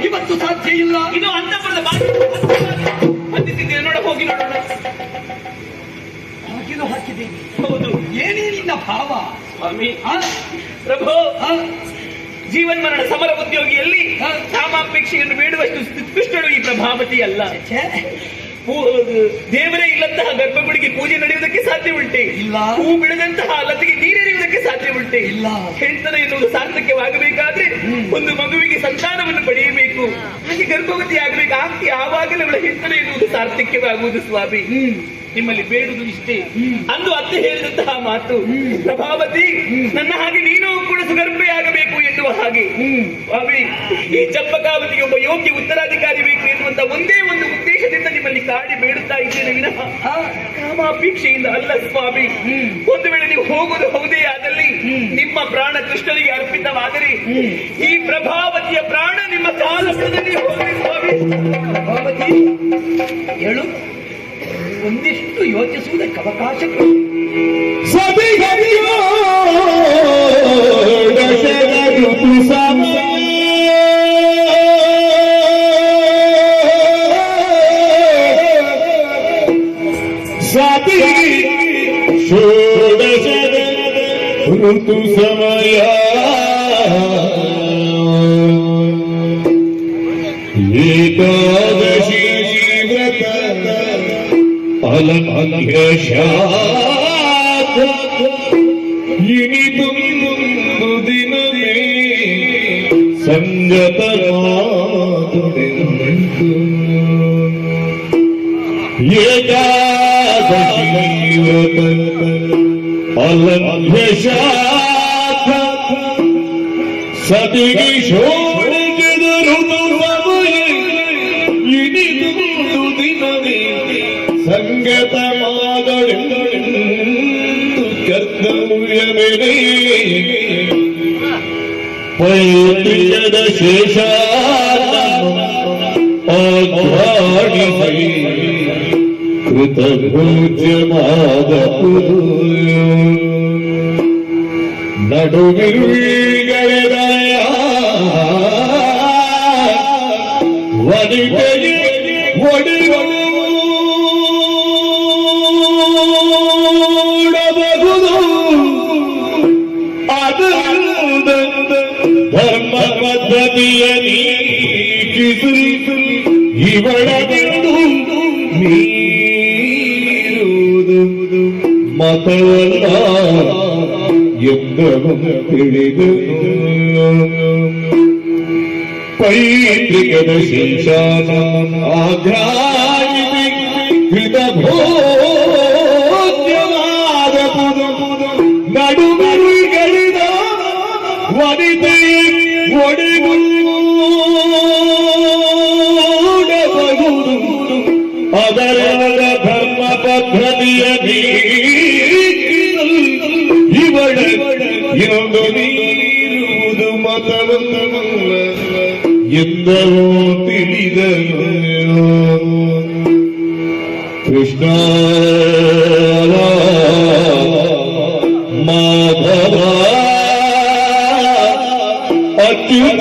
ಇವತ್ತು ಸಾಧ್ಯ ಇಲ್ಲ. ಇದು ಅಂತಪುರದ ಬಂದಿದ್ದೇನೆ, ನೋಡ ಹೋಗಿ ನೋಡೋಣ. ಹಾಕಿದು ಹಾಕಿದ್ದೇನೆ. ಹೌದು, ಏನೇ ನಿನ್ನ ಭಾವ? ಸ್ವಾಮಿ ಪ್ರಭು, ಜೀವನ್ಮರಣ ಸಮರ ಉದ್ಯೋಗಿಯಲ್ಲಿ ಕಾಮಾಪೇಕ್ಷೆಯನ್ನು ಬೇಡುವಷ್ಟು ಉತ್ಕೃಷ್ಟಳು ಈ ಪ್ರಭಾವತಿ ಅಲ್ಲ. ದೇವರೇ ಇಲ್ಲಂತಹ ಗರ್ಭಗುಡಿಗೆ ಪೂಜೆ ನಡೆಯುವುದಕ್ಕೆ ಸಾಧ್ಯ ಉಂಟೆ ಇಲ್ಲ. ಹೂ ಬಿಡದಂತಹ ಲತೆಗೆ ನೀರೆರೆಯುವುದಕ್ಕೆ ಸಾಧ್ಯ ಉಂಟೆ ಇಲ್ಲ. ಹೆಣ್ತನ ಎನ್ನುವುದು ಸಾರ್ಥಕ್ಯವಾಗಬೇಕಾದ್ರೆ ಒಂದು ಮಗುವಿಗೆ ಸಂತಾನವನ್ನು ಪಡೆಯಬೇಕು, ಹಾಗೆ ಗರ್ಭವತಿ ಆಗಬೇಕು. ಆಗ್ತಿ ಆವಾಗಲೇ ಅವಳ ಹೆಣ್ತನ ಎನ್ನುವುದು ಸಾರ್ಥಕ್ಯವಾಗುವುದು. ಸ್ವಾಮಿ, ನಿಮ್ಮಲ್ಲಿ ಬೇಡುವುದು ಇಷ್ಟೇ. ಅಂದು ಅತ್ತೆ ಹೇಳಿದಂತಹ ಮಾತು, ಪ್ರಭಾವತಿ ನನ್ನ ಹಾಗೆ ನೀನು ಕೂಡ ಸುಗರ್ಭೆಯಾಗಬೇಕು ಎನ್ನುವ ಹಾಗೆ. ಸ್ವಾಮಿ, ಈ ಚಂಪಕಾವತಿಗೆ ಒಬ್ಬ ಯೋಗ್ಯ ಉತ್ತರಾಧಿಕಾರಿ ಬೇಕು ಎನ್ನುವಂತ ಒಂದೇ ಒಂದು ಉದ್ದೇಶದಿಂದ ನಿಮ್ಮಲ್ಲಿ ಕಾಡಿ ಬೇಡುತ್ತಾ ಇದ್ದೇನೆ ವಿನಃ ಕಾಮಾಪೇಕ್ಷೆಯಿಂದ ಅಲ್ಲ. ಸ್ವಾಮಿ, ಒಂದು ವೇಳೆ ನೀವು ಹೋಗುವುದು ಹೌದೇ ಆದಲ್ಲಿ ನಿಮ್ಮ ಪ್ರಾಣ ಕೃಷ್ಣನಿಗೆ ಅರ್ಪಿತವಾದರೆ ಈ ಪ್ರಭಾವತಿಯ ಪ್ರಾಣ ನಿಮ್ಮ ಕಾಲದಲ್ಲಿ ಹೋಗಿ. ಸ್ವಾಮಿ, ಪ್ರಭಾವತಿ ಹೇಳು, ಒಂದಿಷ್ಟು ಯೋಚಿಸುವುದಕ್ಕೆ ಅವಕಾಶ ಕೊಡಿ. ಋತು ಸಮಯ ಏಕಾದಶಿ ವ್ರತ ಇನಿದೊಂದು ದಿನವೇ ಸಂಗತ ಏಕಾದಶಿ ವ್ರತ ಅಲಭ್ಯಶಾಖ ಸತಿಗೆ ಶೋಣಿಸಿದರು ಸಮಯ ಇನಿದೊಂದು ದಿನವೇ ಸಂಗತ ಮಾದಳೆಂದು ಕರ್ತವ್ಯವೆಡೆ ಪೈತ್ರಿಯದ ಶೇಷ ಆಘ್ರಾಣಿಸಿ ಕೃತಭೋಜ್ಯವಾದ ನಡುವಿರುಗಳೆದಯ ವನಿತೆಗೆ ಒಡೆಯಬಹುದು ಅದಂದ ಧರ್ಮ ಪದ್ಧತಿಯ ನೀಕಿಸು ಇವಳಗೆಂದು ಮೀರುವುದು ಮತವಲ್ಲ ಎಂದನು ತಿಳಿದು ಪೈತೃಕದ ಶೇಷಾನ ಆಘ್ರಾಯಿಸಿ ಕೃತಭೋಜ್ಯವಾದ ನಡುಮರುಗಳಿದ ವನಿತೆ ಒಡೆಗೂಡಬಹುದು ಅದರ ಧರ್ಮ ಪದ್ಧತಿಯ ಇವಳ ಎಂದು ನೀರುವುದು ಮತವಲ್ಲ ಎಂದವೋ ತಿಳಿದನು ಕೃಷ್ಣ ಮಾಧವ ಅರ್ಜುನ